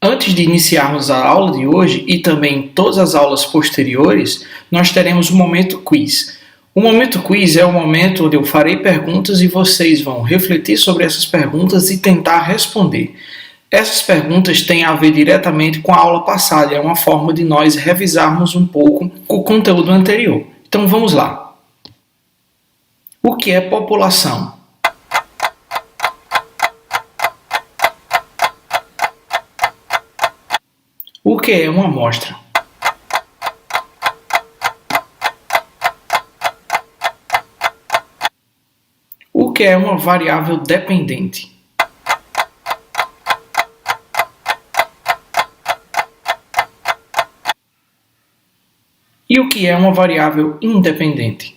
Antes de iniciarmos a aula de hoje e também todas as aulas posteriores, nós teremos o momento quiz. O momento quiz é o momento onde eu farei perguntas e vocês vão refletir sobre essas perguntas e tentar responder. Essas perguntas têm a ver diretamente com a aula passada, é uma forma de nós revisarmos um pouco o conteúdo anterior. Então vamos lá. O que é população? O que é uma amostra? O que é uma variável dependente? E o que é uma variável independente?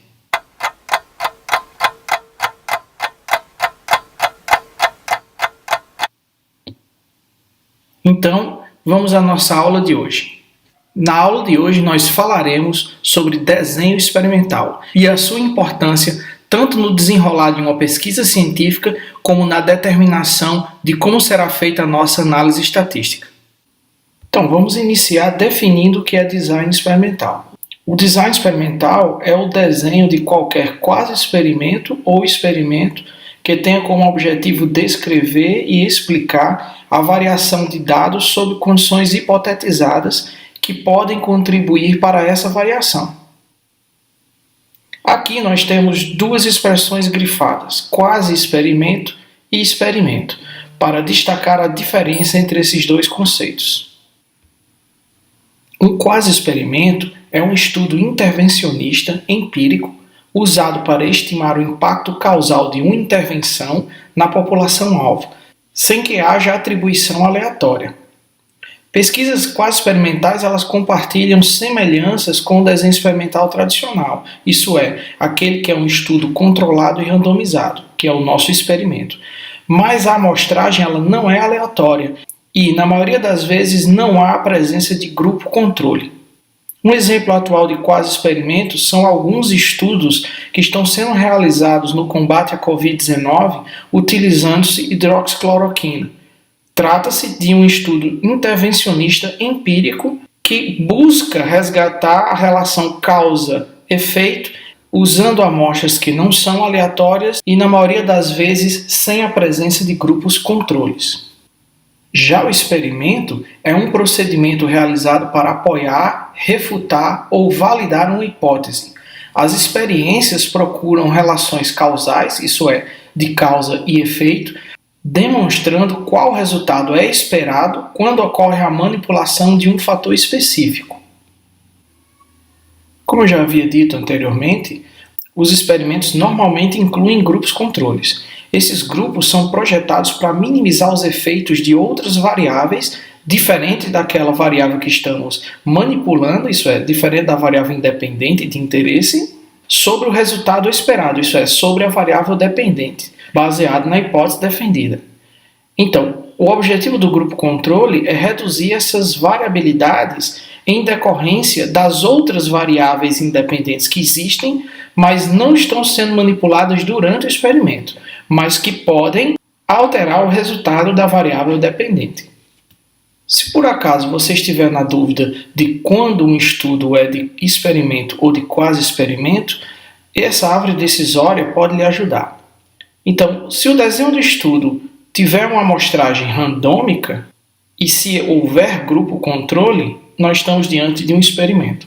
Então, vamos à nossa aula de hoje. Na aula de hoje nós falaremos sobre desenho experimental e a sua importância tanto no desenrolar de uma pesquisa científica como na determinação de como será feita a nossa análise estatística. Então, vamos iniciar definindo o que é design experimental. O design experimental é o desenho de qualquer quase experimento ou experimento que tenha como objetivo descrever e explicar a variação de dados sob condições hipotetizadas que podem contribuir para essa variação. Aqui nós temos duas expressões grifadas, quase experimento e experimento, para destacar a diferença entre esses dois conceitos. Um quase experimento é um estudo intervencionista empírico usado para estimar o impacto causal de uma intervenção na população-alvo, sem que haja atribuição aleatória. Pesquisas quase experimentais elas compartilham semelhanças com o desenho experimental tradicional, isso é, aquele que é um estudo controlado e randomizado, que é o nosso experimento. Mas a amostragem ela não é aleatória e, na maioria das vezes, não há a presença de grupo controle. Um exemplo atual de quase experimento são alguns estudos que estão sendo realizados no combate à Covid-19 utilizando-se hidroxicloroquina. Trata-se de um estudo intervencionista empírico que busca resgatar a relação causa-efeito usando amostras que não são aleatórias e, na maioria das vezes, sem a presença de grupos controles. Já o experimento é um procedimento realizado para apoiar, refutar ou validar uma hipótese. As experiências procuram relações causais, isso é, de causa e efeito, demonstrando qual resultado é esperado quando ocorre a manipulação de um fator específico. Como eu já havia dito anteriormente, os experimentos normalmente incluem grupos controles. Esses grupos são projetados para minimizar os efeitos de outras variáveis diferentes daquela variável que estamos manipulando, isso é, diferente da variável independente de interesse, sobre o resultado esperado, isso é, sobre a variável dependente, baseado na hipótese defendida. Então, o objetivo do grupo controle é reduzir essas variabilidades em decorrência das outras variáveis independentes que existem, mas não estão sendo manipuladas durante o experimento, mas que podem alterar o resultado da variável dependente. Se por acaso você estiver na dúvida de quando um estudo é de experimento ou de quase experimento, essa árvore decisória pode lhe ajudar. Então, se o desenho do estudo tiver uma amostragem randômica e se houver grupo controle, nós estamos diante de um experimento.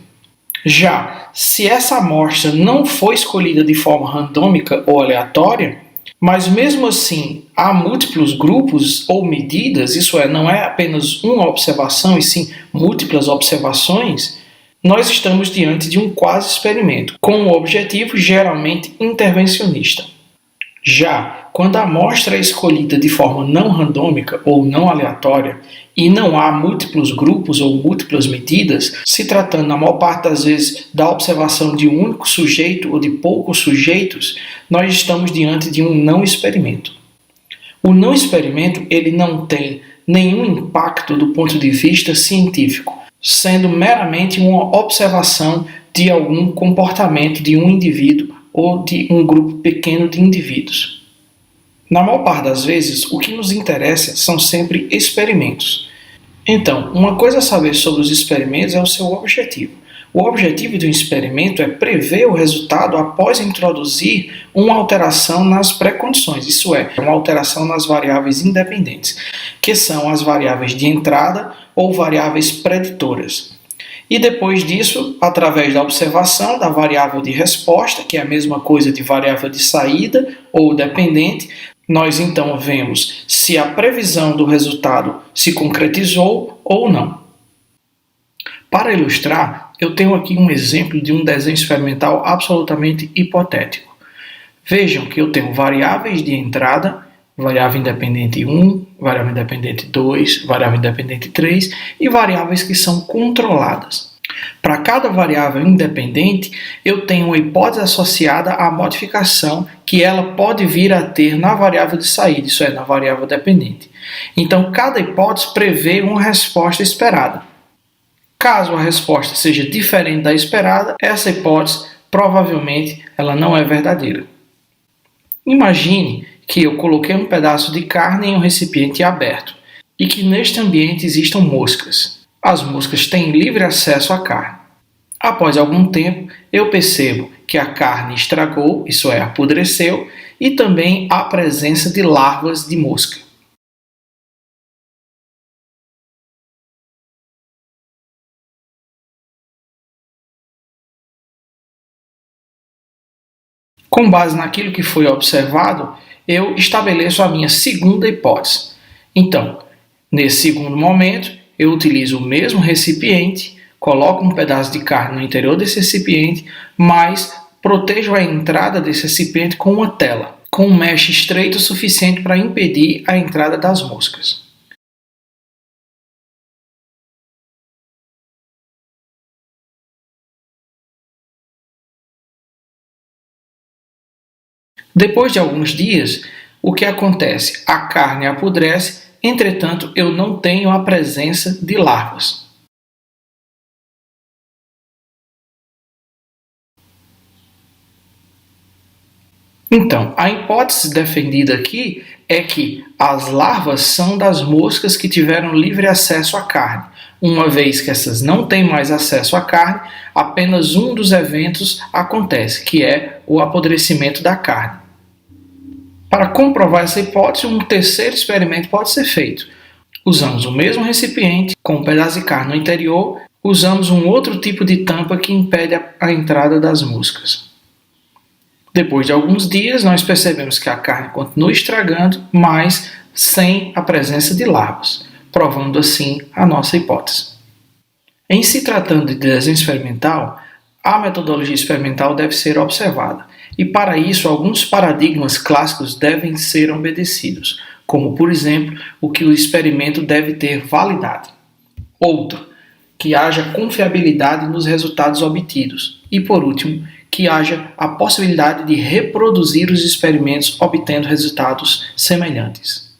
Já, se essa amostra não foi escolhida de forma randômica ou aleatória, mas mesmo assim há múltiplos grupos ou medidas, isso é, não é apenas uma observação e sim múltiplas observações, nós estamos diante de um quase experimento, com um objetivo geralmente intervencionista. Já, quando a amostra é escolhida de forma não randômica ou não aleatória e não há múltiplos grupos ou múltiplas medidas, se tratando na maior parte das vezes da observação de um único sujeito ou de poucos sujeitos, nós estamos diante de um não experimento. O não experimento ele não tem nenhum impacto do ponto de vista científico, sendo meramente uma observação de algum comportamento de um indivíduo ou de um grupo pequeno de indivíduos. Na maior parte das vezes, o que nos interessa são sempre experimentos. Então, uma coisa a saber sobre os experimentos é o seu objetivo. O objetivo de um experimento é prever o resultado após introduzir uma alteração nas pré-condições, isso é, uma alteração nas variáveis independentes, que são as variáveis de entrada ou variáveis preditoras. E depois disso, através da observação da variável de resposta, que é a mesma coisa de variável de saída ou dependente, nós então vemos se a previsão do resultado se concretizou ou não. Para ilustrar, eu tenho aqui um exemplo de um desenho experimental absolutamente hipotético. Vejam que eu tenho variáveis de entrada, variável independente 1, variável independente 2, variável independente 3 e variáveis que são controladas. Para cada variável independente, eu tenho uma hipótese associada à modificação que ela pode vir a ter na variável de saída, isso é, na variável dependente. Então, cada hipótese prevê uma resposta esperada. Caso a resposta seja diferente da esperada, essa hipótese provavelmente ela não é verdadeira. Imagine que eu coloquei um pedaço de carne em um recipiente aberto e que neste ambiente existam moscas. As moscas têm livre acesso à carne. Após algum tempo, eu percebo que a carne estragou, isso é, apodreceu, e também há presença de larvas de mosca. Com base naquilo que foi observado, eu estabeleço a minha segunda hipótese. Então, nesse segundo momento, eu utilizo o mesmo recipiente, coloco um pedaço de carne no interior desse recipiente, mas protejo a entrada desse recipiente com uma tela, com um mesh estreito o suficiente para impedir a entrada das moscas. Depois de alguns dias, o que acontece? A carne apodrece, entretanto, eu não tenho a presença de larvas. Então, a hipótese defendida aqui é que as larvas são das moscas que tiveram livre acesso à carne. Uma vez que essas não têm mais acesso à carne, apenas um dos eventos acontece, que é o apodrecimento da carne. Para comprovar essa hipótese, um terceiro experimento pode ser feito. Usamos o mesmo recipiente, com um pedaço de carne no interior, usamos um outro tipo de tampa que impede a entrada das moscas. Depois de alguns dias, nós percebemos que a carne continua estragando, mas sem a presença de larvas, provando assim a nossa hipótese. Em se tratando de desenho experimental, a metodologia experimental deve ser observada, e para isso alguns paradigmas clássicos devem ser obedecidos, como, por exemplo, o que o experimento deve ter validade. Outro, que haja confiabilidade nos resultados obtidos. E, por último, que haja a possibilidade de reproduzir os experimentos obtendo resultados semelhantes.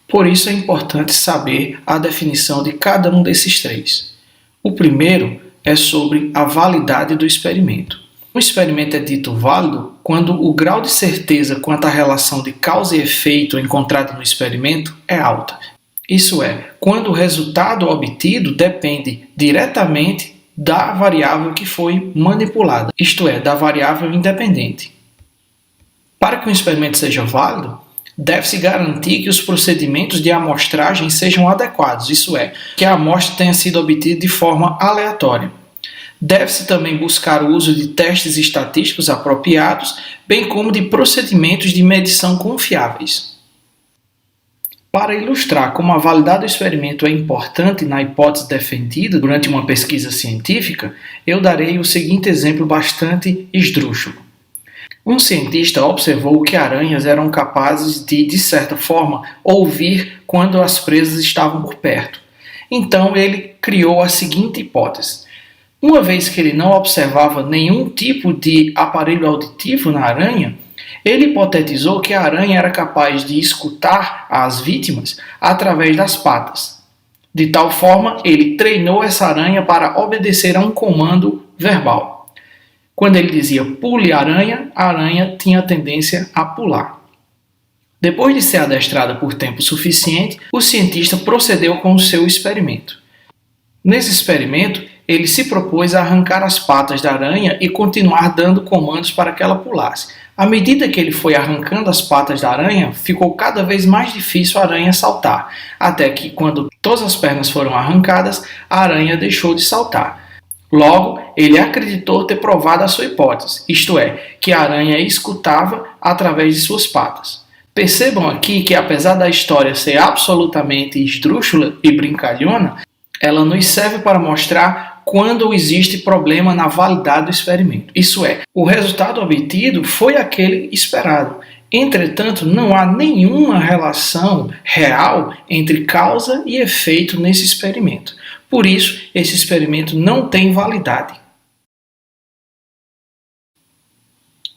Por isso é importante saber a definição de cada um desses três. O primeiro é sobre a validade do experimento. Um experimento é dito válido quando o grau de certeza quanto à relação de causa e efeito encontrada no experimento é alta. Isso é, quando o resultado obtido depende diretamente da variável que foi manipulada, isto é, da variável independente. Para que um experimento seja válido, deve-se garantir que os procedimentos de amostragem sejam adequados, isso é, que a amostra tenha sido obtida de forma aleatória. Deve-se também buscar o uso de testes estatísticos apropriados, bem como de procedimentos de medição confiáveis. Para ilustrar como a validade do experimento é importante na hipótese defendida durante uma pesquisa científica, eu darei o seguinte exemplo bastante esdrúxulo. Um cientista observou que aranhas eram capazes de certa forma, ouvir quando as presas estavam por perto. Então ele criou a seguinte hipótese. Uma vez que ele não observava nenhum tipo de aparelho auditivo na aranha, ele hipotetizou que a aranha era capaz de escutar as vítimas através das patas. De tal forma, ele treinou essa aranha para obedecer a um comando verbal. Quando ele dizia pule aranha, a aranha tinha tendência a pular. Depois de ser adestrada por tempo suficiente, o cientista procedeu com o seu experimento. Nesse experimento, ele se propôs a arrancar as patas da aranha e continuar dando comandos para que ela pulasse. À medida que ele foi arrancando as patas da aranha, ficou cada vez mais difícil a aranha saltar, até que, quando todas as pernas foram arrancadas, a aranha deixou de saltar. Logo, ele acreditou ter provado a sua hipótese, isto é, que a aranha escutava através de suas patas. Percebam aqui que, apesar da história ser absolutamente esdrúxula e brincalhona, ela nos serve para mostrar quando existe problema na validade do experimento. Isso é, o resultado obtido foi aquele esperado. Entretanto, não há nenhuma relação real entre causa e efeito nesse experimento. Por isso, esse experimento não tem validade.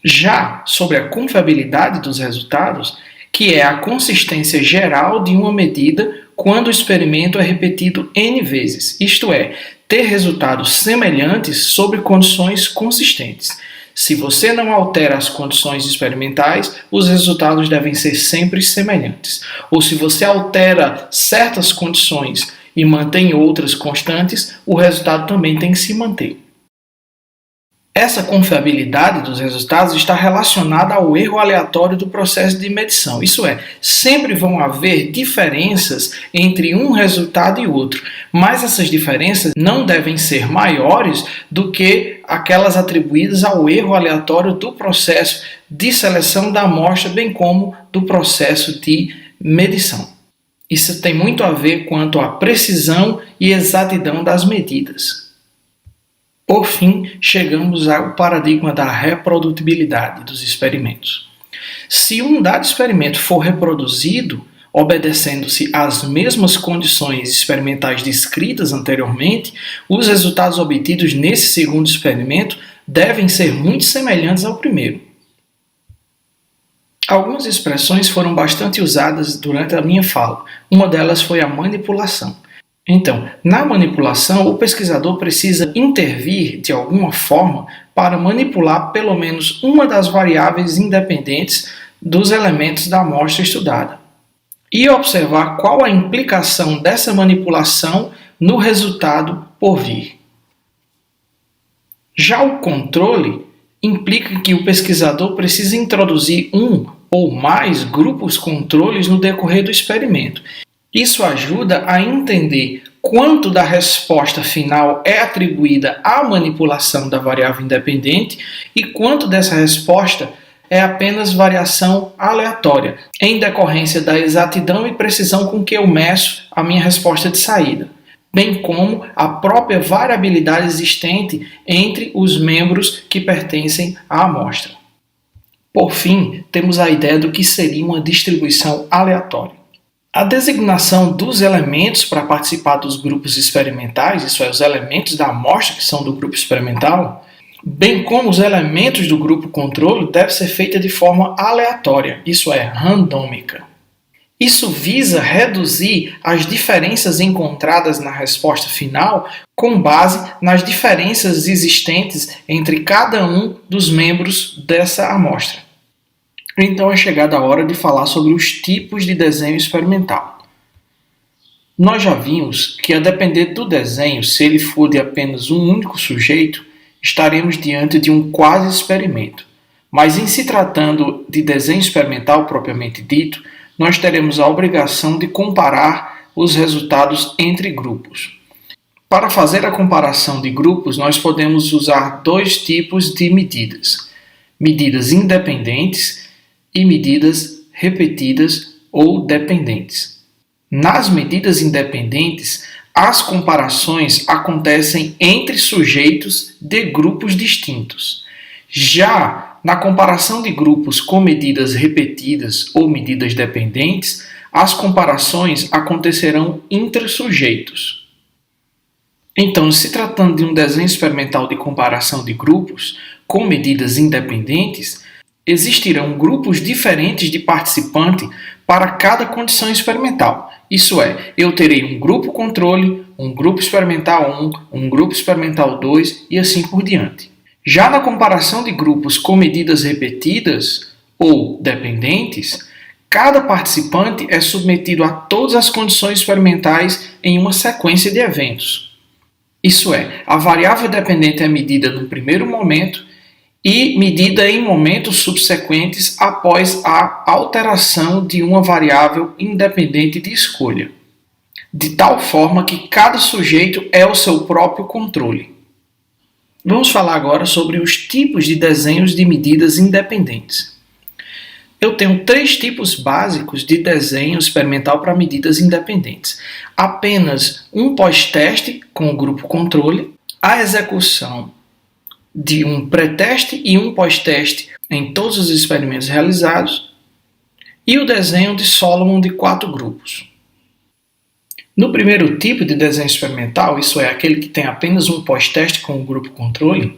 Já sobre a confiabilidade dos resultados, que é a consistência geral de uma medida quando o experimento é repetido N vezes, isto é, ter resultados semelhantes sob condições consistentes. Se você não altera as condições experimentais, os resultados devem ser sempre semelhantes. Ou se você altera certas condições e mantém outras constantes, o resultado também tem que se manter. Essa confiabilidade dos resultados está relacionada ao erro aleatório do processo de medição. Isso é, sempre vão haver diferenças entre um resultado e outro, mas essas diferenças não devem ser maiores do que aquelas atribuídas ao erro aleatório do processo de seleção da amostra, bem como do processo de medição. Isso tem muito a ver quanto à precisão e exatidão das medidas. Por fim, chegamos ao paradigma da reprodutibilidade dos experimentos. Se um dado experimento for reproduzido, obedecendo-se às mesmas condições experimentais descritas anteriormente, os resultados obtidos nesse segundo experimento devem ser muito semelhantes ao primeiro. Algumas expressões foram bastante usadas durante a minha fala. Uma delas foi a manipulação. Então, na manipulação, o pesquisador precisa intervir de alguma forma para manipular pelo menos uma das variáveis independentes dos elementos da amostra estudada e observar qual a implicação dessa manipulação no resultado por vir. Já o controle implica que o pesquisador precisa introduzir um ou mais grupos controles no decorrer do experimento. Isso ajuda a entender quanto da resposta final é atribuída à manipulação da variável independente e quanto dessa resposta é apenas variação aleatória, em decorrência da exatidão e precisão com que eu meço a minha resposta de saída, bem como a própria variabilidade existente entre os membros que pertencem à amostra. Por fim, temos a ideia do que seria uma distribuição aleatória. A designação dos elementos para participar dos grupos experimentais, isso é, os elementos da amostra que são do grupo experimental, bem como os elementos do grupo controle, deve ser feita de forma aleatória, isso é, randômica. Isso visa reduzir as diferenças encontradas na resposta final com base nas diferenças existentes entre cada um dos membros dessa amostra. Então é chegada a hora de falar sobre os tipos de desenho experimental. Nós já vimos que, a depender do desenho, se ele for de apenas um único sujeito, estaremos diante de um quase experimento. Mas em se tratando de desenho experimental propriamente dito, nós teremos a obrigação de comparar os resultados entre grupos. Para fazer a comparação de grupos, nós podemos usar dois tipos de medidas: medidas independentes e medidas repetidas ou dependentes. Nas medidas independentes, as comparações acontecem entre sujeitos de grupos distintos. Já na comparação de grupos com medidas repetidas ou medidas dependentes, as comparações acontecerão entre sujeitos. Então, se tratando de um desenho experimental de comparação de grupos com medidas independentes, existirão grupos diferentes de participante para cada condição experimental. Isso é, eu terei um grupo controle, um grupo experimental 1, um grupo experimental 2 e assim por diante. Já na comparação de grupos com medidas repetidas ou dependentes, cada participante é submetido a todas as condições experimentais em uma sequência de eventos. Isso é, a variável dependente é medida no primeiro momento e medida em momentos subsequentes após a alteração de uma variável independente de escolha, de tal forma que cada sujeito é o seu próprio controle. Vamos falar agora sobre os tipos de desenhos de medidas independentes. Eu tenho 3 tipos básicos de desenho experimental para medidas independentes. Apenas um pós-teste com o grupo controle, a execução de um pré-teste e um pós-teste em todos os experimentos realizados, e o desenho de Solomon de 4 grupos. No primeiro tipo de desenho experimental, isso é, aquele que tem apenas um pós-teste com o grupo controle,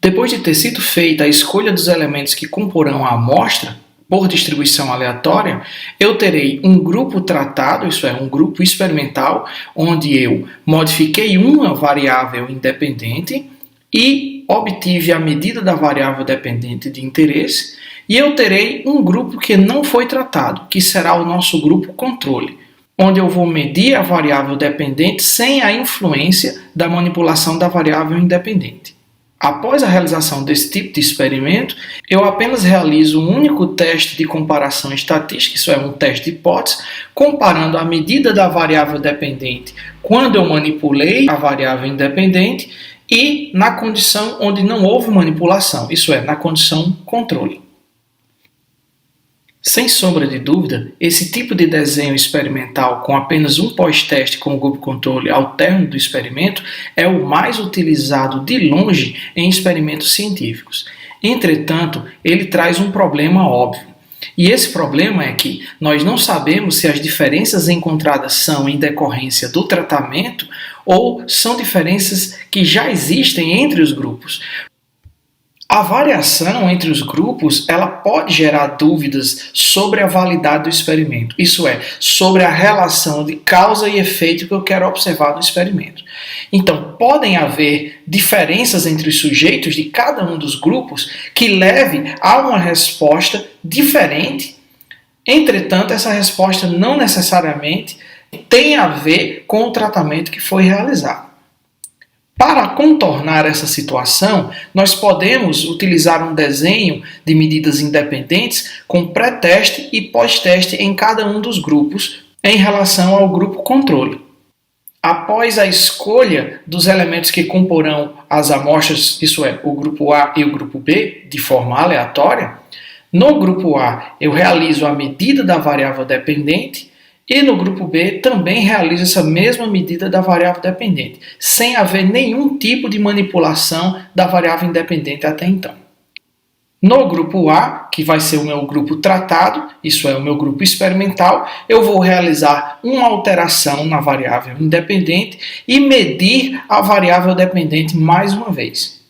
depois de ter sido feita a escolha dos elementos que comporão a amostra, por distribuição aleatória, eu terei um grupo tratado, isso é, um grupo experimental, onde eu modifiquei uma variável independente e obtive a medida da variável dependente de interesse, e eu terei um grupo que não foi tratado, que será o nosso grupo controle, onde eu vou medir a variável dependente sem a influência da manipulação da variável independente. Após a realização desse tipo de experimento, eu apenas realizo um único teste de comparação estatística, isso é, um teste de hipótese, comparando a medida da variável dependente quando eu manipulei a variável independente e na condição onde não houve manipulação, isso é, na condição controle. Sem sombra de dúvida, esse tipo de desenho experimental com apenas um pós-teste com o grupo controle ao término do experimento é o mais utilizado de longe em experimentos científicos. Entretanto, ele traz um problema óbvio. E esse problema é que nós não sabemos se as diferenças encontradas são em decorrência do tratamento ou são diferenças que já existem entre os grupos. A variação entre os grupos ela pode gerar dúvidas sobre a validade do experimento, isso é, sobre a relação de causa e efeito que eu quero observar no experimento. Então, podem haver diferenças entre os sujeitos de cada um dos grupos que leve a uma resposta diferente. Entretanto, essa resposta não necessariamente tem a ver com o tratamento que foi realizado. Para contornar essa situação, nós podemos utilizar um desenho de medidas independentes com pré-teste e pós-teste em cada um dos grupos em relação ao grupo controle. Após a escolha dos elementos que comporão as amostras, isso é, o grupo A e o grupo B, de forma aleatória, no grupo A eu realizo a medida da variável dependente e no grupo B também realizo essa mesma medida da variável dependente, sem haver nenhum tipo de manipulação da variável independente até então. No grupo A, que vai ser o meu grupo tratado, isso é o meu grupo experimental, eu vou realizar uma alteração na variável independente e medir a variável dependente mais uma vez.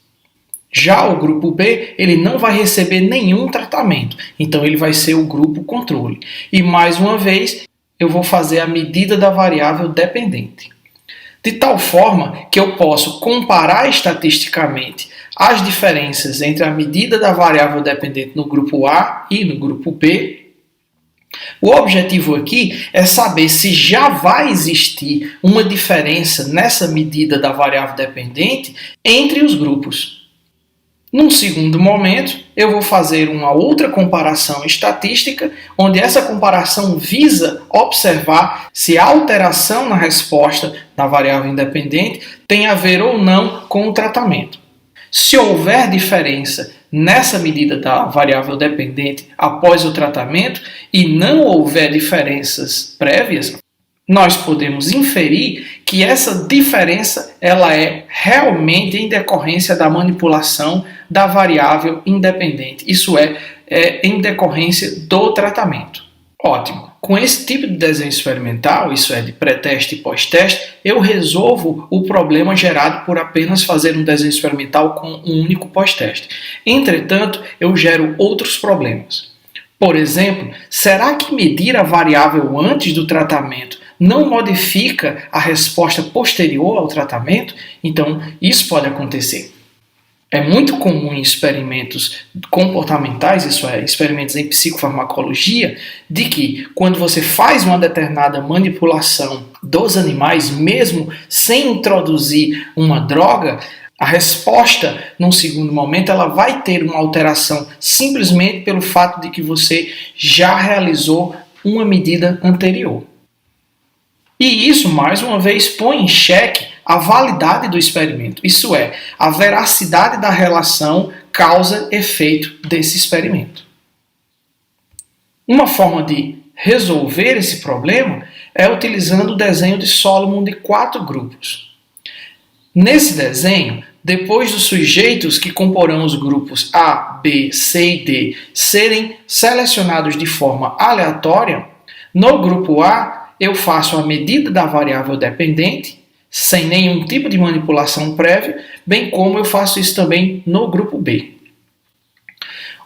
Já o grupo B, ele não vai receber nenhum tratamento, então ele vai ser o grupo controle. E mais uma vez, eu vou fazer a medida da variável dependente. De tal forma que eu posso comparar estatisticamente as diferenças entre a medida da variável dependente no grupo A e no grupo B. O objetivo aqui é saber se já vai existir uma diferença nessa medida da variável dependente entre os grupos. Num segundo momento, eu vou fazer uma outra comparação estatística, onde essa comparação visa observar se a alteração na resposta da variável independente tem a ver ou não com o tratamento. Se houver diferença nessa medida da variável dependente após o tratamento e não houver diferenças prévias, nós podemos inferir que essa diferença ela é realmente em decorrência da manipulação da variável independente, isso é em decorrência do tratamento. Ótimo! Com esse tipo de desenho experimental, isso é, de pré-teste e pós-teste, eu resolvo o problema gerado por apenas fazer um desenho experimental com um único pós-teste. Entretanto, eu gero outros problemas. Por exemplo, será que medir a variável antes do tratamento não modifica a resposta posterior ao tratamento? Então, isso pode acontecer. É muito comum em experimentos comportamentais, isso é, experimentos em psicofarmacologia, de que quando você faz uma determinada manipulação dos animais, mesmo sem introduzir uma droga, a resposta, num segundo momento, ela vai ter uma alteração simplesmente pelo fato de que você já realizou uma medida anterior. E isso, mais uma vez, põe em xeque a validade do experimento, isso é, a veracidade da relação causa-efeito desse experimento. Uma forma de resolver esse problema é utilizando o desenho de Solomon de 4 grupos. Nesse desenho, depois dos sujeitos que comporão os grupos A, B, C e D serem selecionados de forma aleatória, no grupo A eu faço a medida da variável dependente, sem nenhum tipo de manipulação prévia, bem como eu faço isso também no grupo B.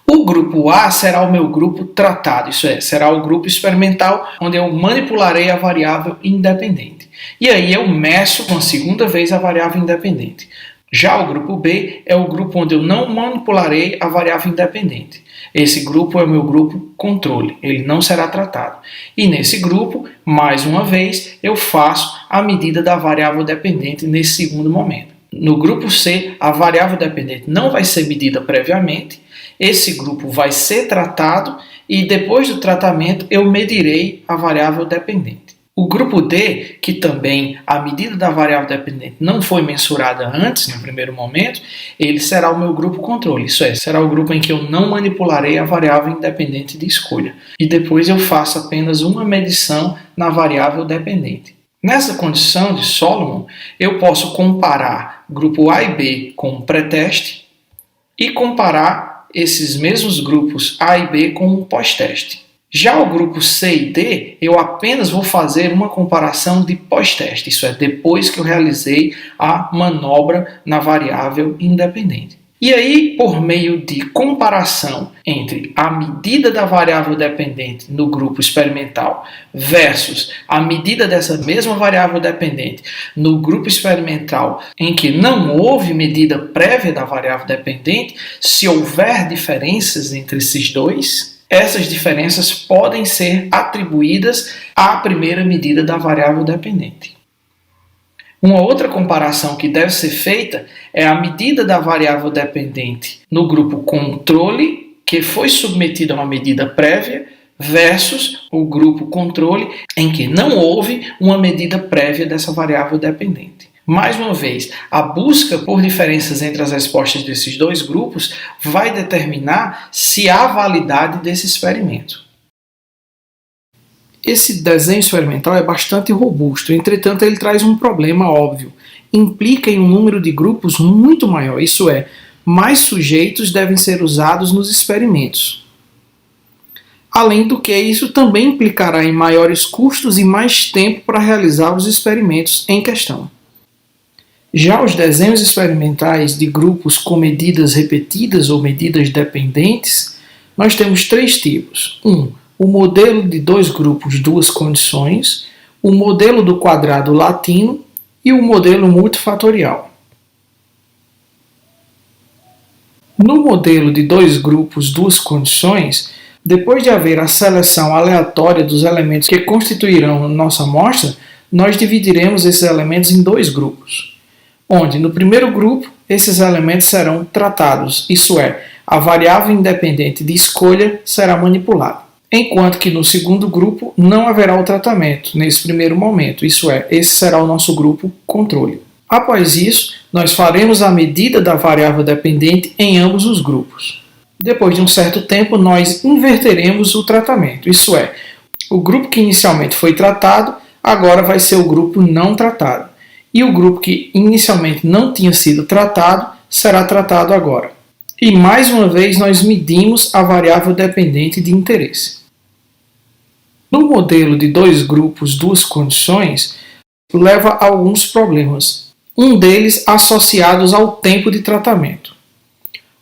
O grupo A será o meu grupo tratado, isso é, será o grupo experimental onde eu manipularei a variável independente. E aí eu meço uma segunda vez a variável independente. Já o grupo B é o grupo onde eu não manipularei a variável independente. Esse grupo é o meu grupo controle, ele não será tratado. E nesse grupo, mais uma vez, eu faço a medida da variável dependente nesse segundo momento. No grupo C, a variável dependente não vai ser medida previamente, esse grupo vai ser tratado e depois do tratamento eu medirei a variável dependente. O grupo D, que também a medida da variável dependente não foi mensurada antes, no primeiro momento, ele será o meu grupo controle, isso é, será o grupo em que eu não manipularei a variável independente de escolha. E depois eu faço apenas uma medição na variável dependente. Nessa condição de Solomon, eu posso comparar grupo A e B com um pré-teste e comparar esses mesmos grupos A e B com um pós-teste. Já o grupo C e D, eu apenas vou fazer uma comparação de pós-teste, isso é, depois que eu realizei a manobra na variável independente. E aí, por meio de comparação entre a medida da variável dependente no grupo experimental versus a medida dessa mesma variável dependente no grupo experimental em que não houve medida prévia da variável dependente, se houver diferenças entre esses dois, essas diferenças podem ser atribuídas à primeira medida da variável dependente. Uma outra comparação que deve ser feita é a medida da variável dependente no grupo controle, que foi submetido a uma medida prévia, versus o grupo controle, em que não houve uma medida prévia dessa variável dependente. Mais uma vez, a busca por diferenças entre as respostas desses dois grupos vai determinar se há validade desse experimento. Esse desenho experimental é bastante robusto, entretanto ele traz um problema óbvio. Implica em um número de grupos muito maior, isso é, mais sujeitos devem ser usados nos experimentos. Além do que, isso também implicará em maiores custos e mais tempo para realizar os experimentos em questão. Já os desenhos experimentais de grupos com medidas repetidas ou medidas dependentes, nós temos 3 tipos. O modelo de 2 grupos, 2 condições, o modelo do quadrado latino e o modelo multifatorial. No modelo de 2 grupos, 2 condições, depois de haver a seleção aleatória dos elementos que constituirão nossa amostra, nós dividiremos esses elementos em 2 grupos, onde no primeiro grupo esses elementos serão tratados, isso é, a variável independente de escolha será manipulada. Enquanto que no segundo grupo não haverá o tratamento nesse primeiro momento, isso é, esse será o nosso grupo controle. Após isso, nós faremos a medida da variável dependente em ambos os grupos. Depois de um certo tempo, nós inverteremos o tratamento, isso é, o grupo que inicialmente foi tratado, agora vai ser o grupo não tratado, e o grupo que inicialmente não tinha sido tratado, será tratado agora. E mais uma vez nós medimos a variável dependente de interesse. No modelo de 2 grupos, 2 condições, leva a alguns problemas. Um deles associados ao tempo de tratamento,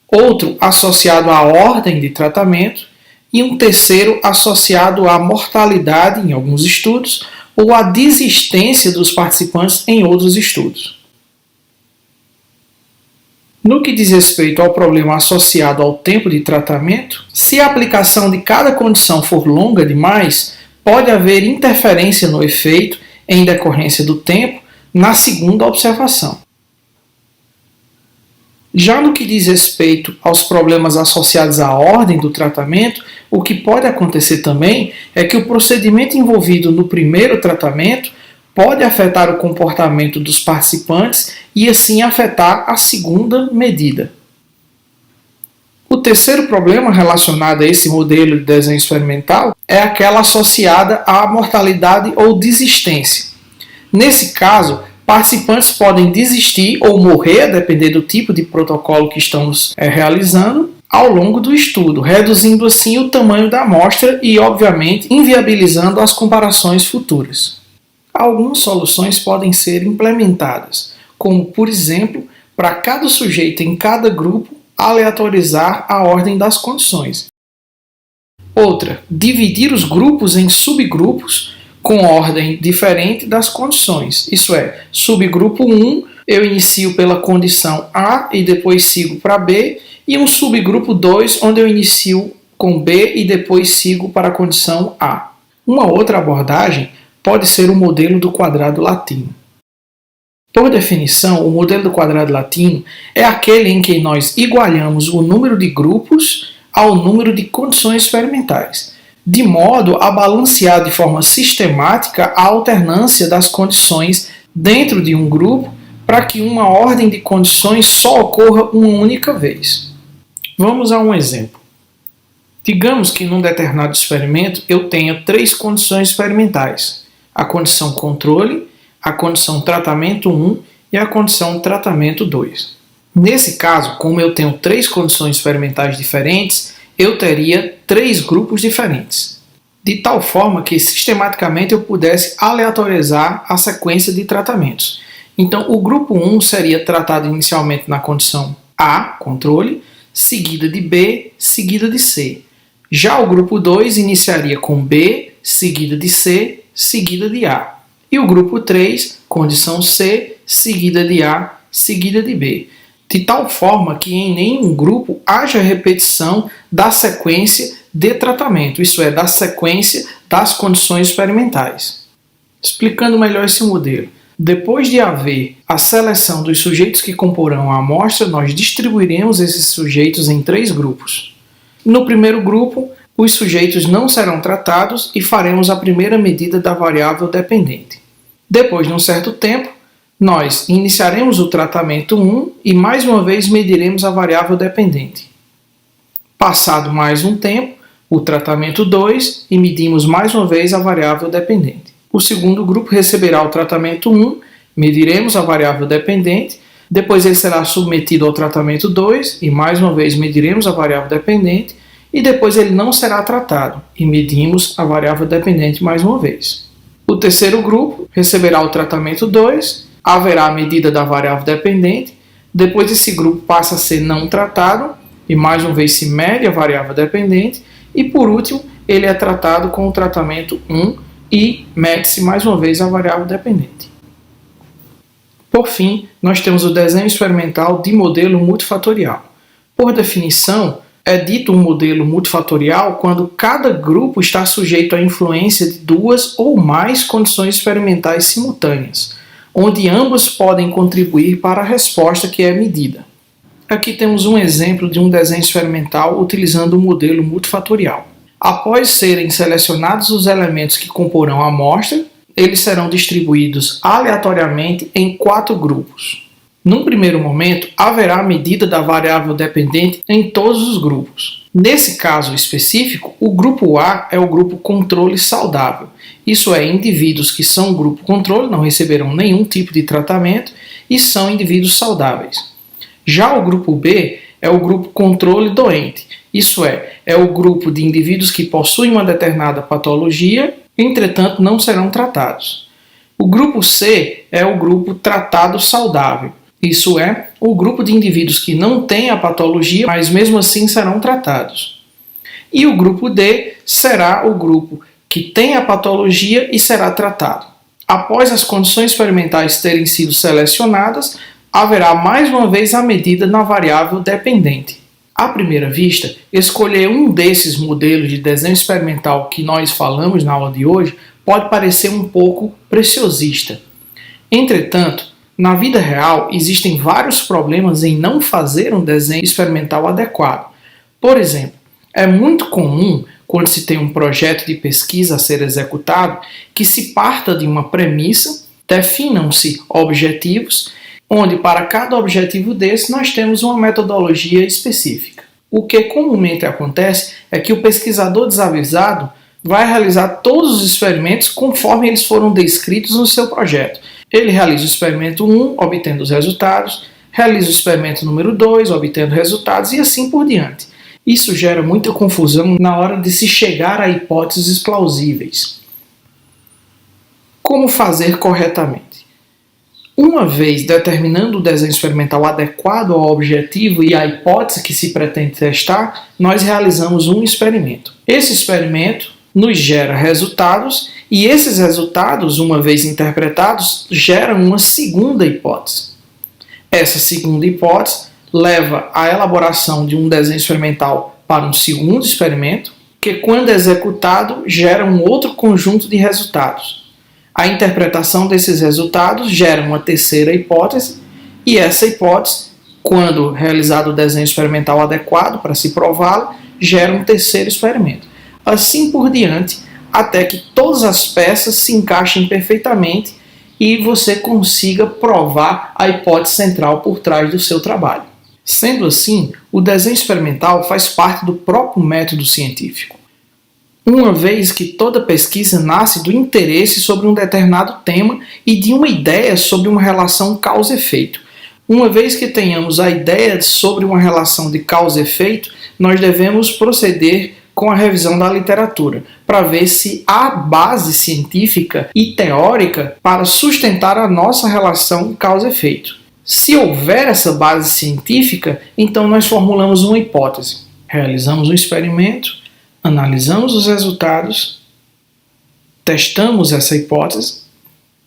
outro associado à ordem de tratamento e um terceiro associado à mortalidade em alguns estudos ou à desistência dos participantes em outros estudos. No que diz respeito ao problema associado ao tempo de tratamento, se a aplicação de cada condição for longa demais, pode haver interferência no efeito, em decorrência do tempo, na segunda observação. Já no que diz respeito aos problemas associados à ordem do tratamento, o que pode acontecer também é que o procedimento envolvido no primeiro tratamento pode afetar o comportamento dos participantes e assim afetar a segunda medida. O terceiro problema relacionado a esse modelo de desenho experimental é aquela associada à mortalidade ou desistência. Nesse caso, participantes podem desistir ou morrer, a depender do tipo de protocolo que estamos realizando, ao longo do estudo, reduzindo assim o tamanho da amostra e, obviamente, inviabilizando as comparações futuras. Algumas soluções podem ser implementadas, como, por exemplo, para cada sujeito em cada grupo, aleatorizar a ordem das condições. Outra, dividir os grupos em subgrupos com ordem diferente das condições. Isso é, subgrupo 1, eu inicio pela condição A e depois sigo para B, e um subgrupo 2, onde eu inicio com B e depois sigo para a condição A. Uma outra abordagem pode ser o modelo do quadrado latino. Por definição, o modelo do quadrado latino é aquele em que nós igualamos o número de grupos ao número de condições experimentais, de modo a balancear de forma sistemática a alternância das condições dentro de um grupo para que uma ordem de condições só ocorra uma única vez. Vamos a um exemplo. Digamos que num determinado experimento eu tenha 3 condições experimentais: a condição controle, a condição tratamento 1 e a condição tratamento 2. Nesse caso, como eu tenho 3 condições experimentais diferentes, eu teria 3 grupos diferentes, de tal forma que sistematicamente eu pudesse aleatorizar a sequência de tratamentos. Então, o grupo 1 seria tratado inicialmente na condição A, controle, seguida de B, seguida de C. Já o grupo 2 iniciaria com B, seguida de C, seguida de A. E o grupo 3, condição C, seguida de A, seguida de B. De tal forma que em nenhum grupo haja repetição da sequência de tratamento, isso é, da sequência das condições experimentais. Explicando melhor esse modelo. Depois de haver a seleção dos sujeitos que comporão a amostra, nós distribuiremos esses sujeitos em 3 grupos. No primeiro grupo, os sujeitos não serão tratados e faremos a primeira medida da variável dependente. Depois de um certo tempo, nós iniciaremos o tratamento 1 e mais uma vez mediremos a variável dependente. Passado mais um tempo, o tratamento 2 e medimos mais uma vez a variável dependente. O segundo grupo receberá o tratamento 1, mediremos a variável dependente, depois ele será submetido ao tratamento 2 e mais uma vez mediremos a variável dependente, e depois ele não será tratado e medimos a variável dependente mais uma vez. O terceiro grupo receberá o tratamento 2, haverá a medida da variável dependente, depois esse grupo passa a ser não tratado e mais uma vez se mede a variável dependente, e por último ele é tratado com o tratamento 1 e mede-se mais uma vez a variável dependente. Por fim, nós temos o desenho experimental de modelo multifatorial. Por definição, é dito um modelo multifatorial quando cada grupo está sujeito à influência de 2 ou mais condições experimentais simultâneas, onde ambas podem contribuir para a resposta que é medida. Aqui temos um exemplo de um desenho experimental utilizando o modelo multifatorial. Após serem selecionados os elementos que comporão a amostra, eles serão distribuídos aleatoriamente em 4 grupos. Num primeiro momento, haverá a medida da variável dependente em todos os grupos. Nesse caso específico, o grupo A é o grupo controle saudável. Isso é, indivíduos que são grupo controle, não receberão nenhum tipo de tratamento e são indivíduos saudáveis. Já o grupo B é o grupo controle doente. Isso é o grupo de indivíduos que possuem uma determinada patologia, entretanto não serão tratados. O grupo C é o grupo tratado saudável. Isso é, o grupo de indivíduos que não têm a patologia, mas mesmo assim serão tratados. E o grupo D será o grupo que tem a patologia e será tratado. Após as condições experimentais terem sido selecionadas, haverá mais uma vez a medida na variável dependente. À primeira vista, escolher um desses modelos de desenho experimental que nós falamos na aula de hoje pode parecer um pouco preciosista. Entretanto, na vida real existem vários problemas em não fazer um desenho experimental adequado. Por exemplo, é muito comum, quando se tem um projeto de pesquisa a ser executado, que se parta de uma premissa, definam-se objetivos, onde para cada objetivo desse nós temos uma metodologia específica. O que comumente acontece é que o pesquisador desavisado vai realizar todos os experimentos conforme eles foram descritos no seu projeto. Ele realiza o experimento 1, obtendo os resultados, realiza o experimento número 2, obtendo resultados e assim por diante. Isso gera muita confusão na hora de se chegar a hipóteses plausíveis. Como fazer corretamente? Uma vez determinando o desenho experimental adequado ao objetivo e à hipótese que se pretende testar, nós realizamos um experimento. Esse experimento nos gera resultados e esses resultados, uma vez interpretados, geram uma segunda hipótese. Essa segunda hipótese leva à elaboração de um desenho experimental para um segundo experimento, que quando executado gera um outro conjunto de resultados. A interpretação desses resultados gera uma terceira hipótese, e essa hipótese, quando realizado o desenho experimental adequado para se prová-la, gera um terceiro experimento. Assim por diante, até que todas as peças se encaixem perfeitamente e você consiga provar a hipótese central por trás do seu trabalho. Sendo assim, o desenho experimental faz parte do próprio método científico. Uma vez que toda pesquisa nasce do interesse sobre um determinado tema e de uma ideia sobre uma relação causa-efeito. Uma vez que tenhamos a ideia sobre uma relação de causa-efeito, nós devemos proceder com a revisão da literatura, para ver se há base científica e teórica para sustentar a nossa relação causa-efeito. Se houver essa base científica, então nós formulamos uma hipótese, realizamos um experimento, analisamos os resultados, testamos essa hipótese,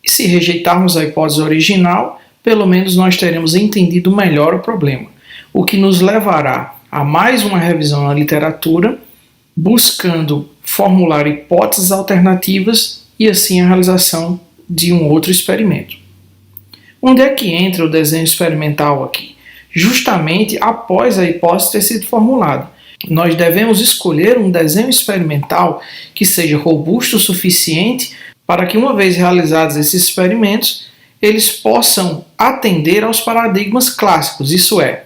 e se rejeitarmos a hipótese original, pelo menos nós teremos entendido melhor o problema, o que nos levará a mais uma revisão na literatura, buscando formular hipóteses alternativas e assim a realização de um outro experimento. Onde é que entra o desenho experimental aqui? Justamente após a hipótese ter sido formulada. Nós devemos escolher um desenho experimental que seja robusto o suficiente para que, uma vez realizados esses experimentos, eles possam atender aos paradigmas clássicos, isso é,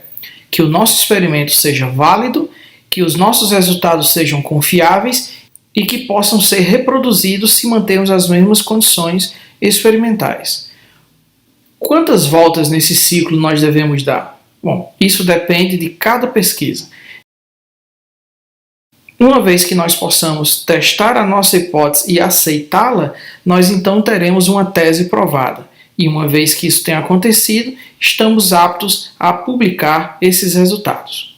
que o nosso experimento seja válido, que os nossos resultados sejam confiáveis e que possam ser reproduzidos se mantermos as mesmas condições experimentais. Quantas voltas nesse ciclo nós devemos dar? Bom, isso depende de cada pesquisa. Uma vez que nós possamos testar a nossa hipótese e aceitá-la, nós então teremos uma tese provada. E uma vez que isso tenha acontecido, estamos aptos a publicar esses resultados.